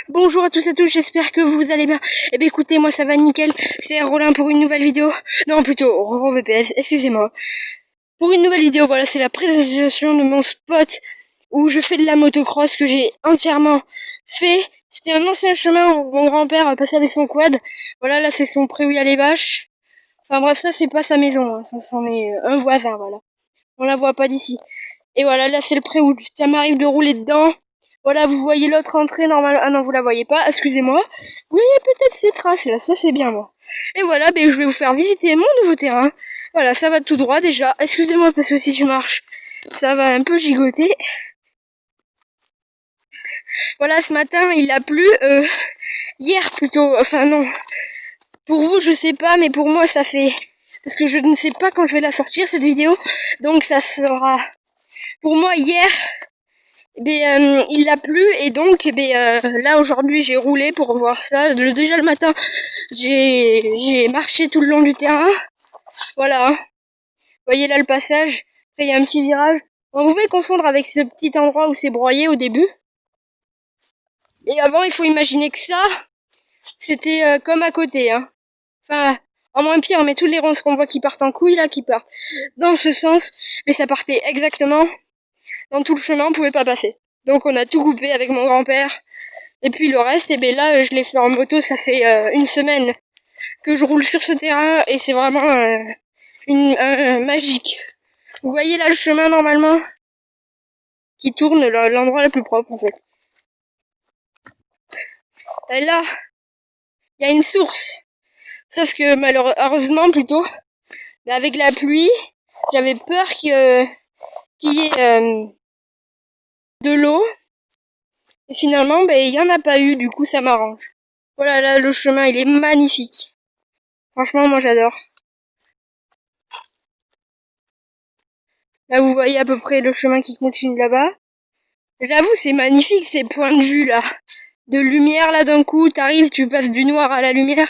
Bonjour à tous et à tous, j'espère que vous allez bien. Eh bien écoutez, moi ça va nickel, c'est Rollin pour une nouvelle vidéo. Non, plutôt, VPS, excusez-moi. Pour une nouvelle vidéo, voilà, c'est la présentation de mon spot où je fais de la motocross que j'ai entièrement fait. C'était un ancien chemin où mon grand-père passait avec son quad. Voilà, là c'est son pré où il y a les vaches. Enfin bref, ça c'est pas sa maison, hein. Ça c'en est un voisin, voilà. On la voit pas d'ici. Et voilà, là c'est le pré où ça m'arrive de rouler dedans. Voilà, vous voyez l'autre entrée normalement. Ah non, vous la voyez pas, excusez-moi. Vous voyez peut-être ces traces là, ça c'est bien moi. Et voilà, ben je vais vous faire visiter mon nouveau terrain. Voilà, ça va tout droit déjà. Excusez-moi parce que si je marche, ça va un peu gigoter. Voilà, ce matin il a plu. Hier plutôt, enfin non. Pour vous je sais pas, mais pour moi ça fait... Parce que je ne sais pas quand je vais la sortir cette vidéo. Donc ça sera... Pour moi hier... il a plu et donc là aujourd'hui j'ai roulé pour voir ça. Déjà le matin j'ai marché tout le long du terrain. Voilà. Vous voyez là le passage. Après il y a un petit virage. On pouvait confondre avec ce petit endroit où c'est broyé au début. Et avant il faut imaginer que ça c'était comme à côté. Hein. Enfin en moins pire, mais tous les ronces qu'on voit qui partent en couille là, qui partent dans ce sens, mais ça partait exactement dans tout le chemin, on pouvait pas passer. Donc on a tout coupé avec mon grand-père. Et puis le reste, et ben là, je l'ai fait en moto, ça fait une semaine que je roule sur ce terrain et c'est vraiment magique. Vous voyez là le chemin normalement qui tourne, l'endroit le plus propre en fait. Et là, il y a une source. Sauf que malheureusement plutôt, avec la pluie, j'avais peur qu'il y ait de l'eau. Et finalement, il y en a pas eu, du coup ça m'arrange. Voilà, là le chemin il est magnifique. Franchement, moi j'adore. Là vous voyez à peu près le chemin qui continue là-bas. J'avoue, c'est magnifique ces points de vue là. De lumière là d'un coup, t'arrives, tu passes du noir à la lumière.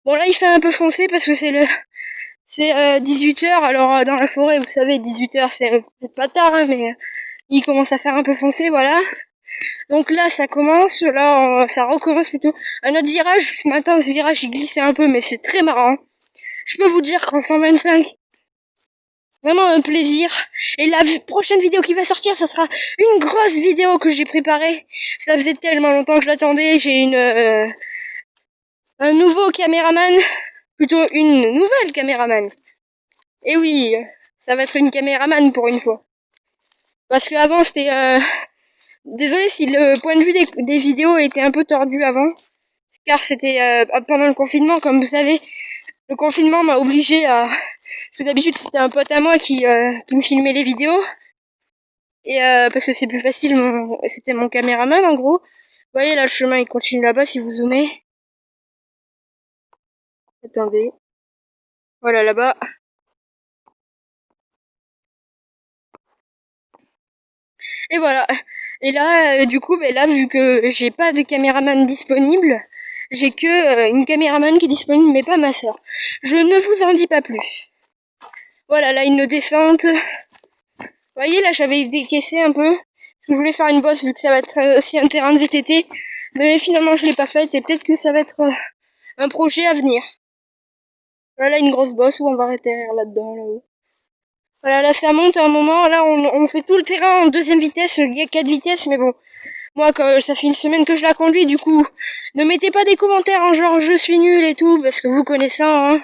Bon là il fait un peu foncé parce que c'est 18h, alors dans la forêt, vous savez, 18h c'est pas tard, hein, mais il commence à faire un peu foncé, voilà. Donc là ça commence, là ça recommence plutôt. Un autre virage, ce matin ce virage il glissait un peu, mais c'est très marrant. Je peux vous dire qu'en 125, vraiment un plaisir. Et la prochaine vidéo qui va sortir, ça sera une grosse vidéo que j'ai préparée. Ça faisait tellement longtemps que je l'attendais. J'ai un nouveau caméraman, plutôt une nouvelle caméraman. Et oui, ça va être une caméraman pour une fois. Parce qu'avant c'était... Désolé si le point de vue des vidéos était un peu tordu avant. Car c'était pendant le confinement, comme vous savez. Le confinement m'a obligé à... Parce que d'habitude c'était un pote à moi qui me filmait les vidéos. Et parce que c'est plus facile, c'était mon caméraman en gros. Vous voyez là le chemin il continue là-bas si vous zoomez. Attendez. Voilà là-bas. Et voilà. Et là du coup là vu que j'ai pas de caméraman disponible, j'ai que une caméraman qui est disponible mais pas ma soeur. Je ne vous en dis pas plus. Voilà là une descente. Vous voyez là j'avais décaissé un peu. Parce que je voulais faire une bosse vu que ça va être aussi un terrain de VTT. Mais finalement je l'ai pas faite et peut-être que ça va être un projet à venir. Voilà une grosse bosse où on va atterrir là-dedans, là-haut. Voilà, là ça monte à un moment, là on fait tout le terrain en deuxième vitesse, il y a 4 vitesses, mais bon, moi quand ça fait une semaine que je la conduis, du coup, ne mettez pas des commentaires en genre je suis nul et tout, parce que vous connaissez ça, hein.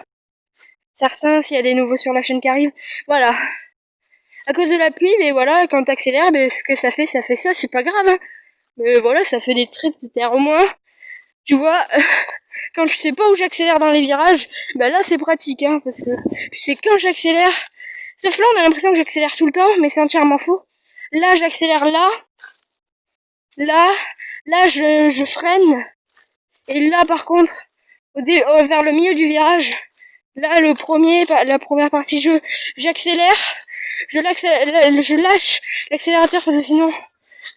Certains, s'il y a des nouveaux sur la chaîne qui arrivent, voilà. À cause de la pluie, mais voilà, quand t'accélères, ce que ça fait ça, c'est pas grave, hein. Mais voilà, ça fait des traits de terre au moins. Tu vois, quand je sais pas où j'accélère dans les virages, là c'est pratique, hein, parce que tu sais quand j'accélère, sauf là on a l'impression que j'accélère tout le temps, mais c'est entièrement faux. Là j'accélère là, là je freine, et là par contre, vers le milieu du virage, là la première partie j'accélère, je lâche l'accélérateur parce que sinon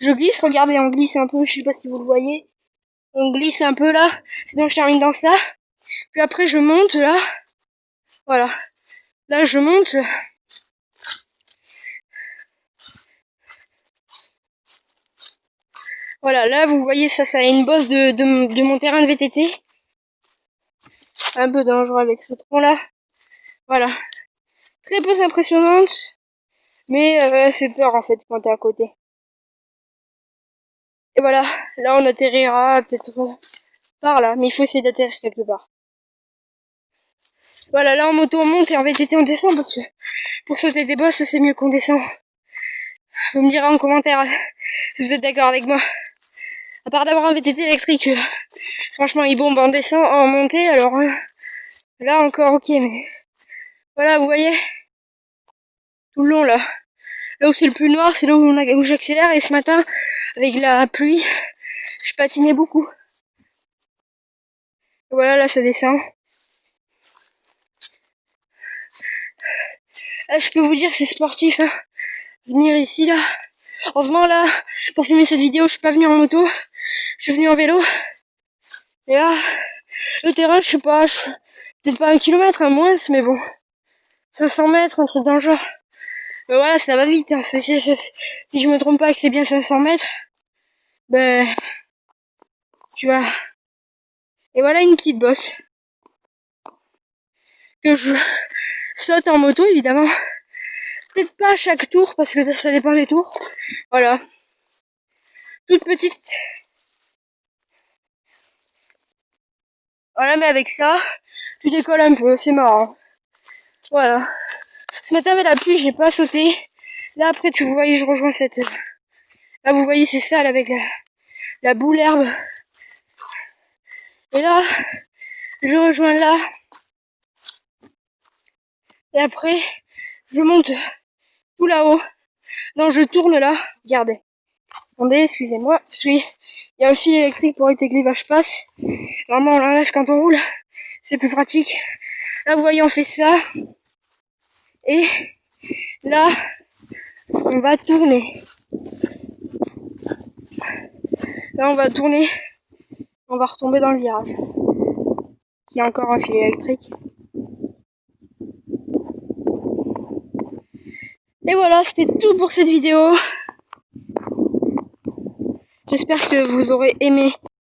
je glisse, regardez on glisse un peu, je sais pas si vous le voyez. On glisse un peu là, sinon je termine dans ça. Puis après je monte là. Voilà. Là je monte. Voilà, là vous voyez ça a une bosse de mon terrain de VTT. Un peu dangereux avec ce tronc là. Voilà. Très peu impressionnante, mais elle fait peur en fait quand t'es à côté. Et voilà, là on atterrira peut-être par là, mais il faut essayer d'atterrir quelque part. Voilà, là en moto on monte et en VTT on descend parce que pour sauter des bosses c'est mieux qu'on descend. Vous me direz en commentaire si vous êtes d'accord avec moi. À part d'avoir un VTT électrique, franchement il bombe en descend, en montée, alors là encore ok, mais voilà vous voyez, tout le long là. Là où c'est le plus noir, c'est là où j'accélère, et ce matin, avec la pluie, je patinais beaucoup. Et voilà, là ça descend. Là, je peux vous dire que c'est sportif, hein. Venir ici là. Heureusement là, pour filmer cette vidéo, je suis pas venu en moto, je suis venu en vélo. Et là, le terrain, je sais pas, peut-être pas 1 kilomètre, hein, moins, mais bon, 500 mètres, un truc dans le genre. Mais voilà, ça va vite, hein. Si je me trompe pas que c'est bien 500 mètres, ben, tu vois. Et voilà une petite bosse que je saute en moto, évidemment. Peut-être pas à chaque tour, parce que ça dépend des tours. Voilà. Toute petite. Voilà, mais avec ça, tu décolles un peu, c'est marrant. Voilà. Ce matin, avec la pluie, j'ai pas sauté. Là, après, tu voyez, je rejoins cette... Là, vous voyez, c'est sale avec la boue, l'herbe. Et là, je rejoins là. Et après, je monte tout là-haut. Non, je tourne là. Regardez. Attendez, excusez-moi. Parce qu'il y a aussi l'électrique pour éviter que les vaches passent. Normalement, on l'enlève quand on roule. C'est plus pratique. Là, vous voyez, on fait ça. Et là, on va tourner. Là, on va tourner. On va retomber dans le virage. Il y a encore un fil électrique. Et voilà, c'était tout pour cette vidéo. J'espère que vous aurez aimé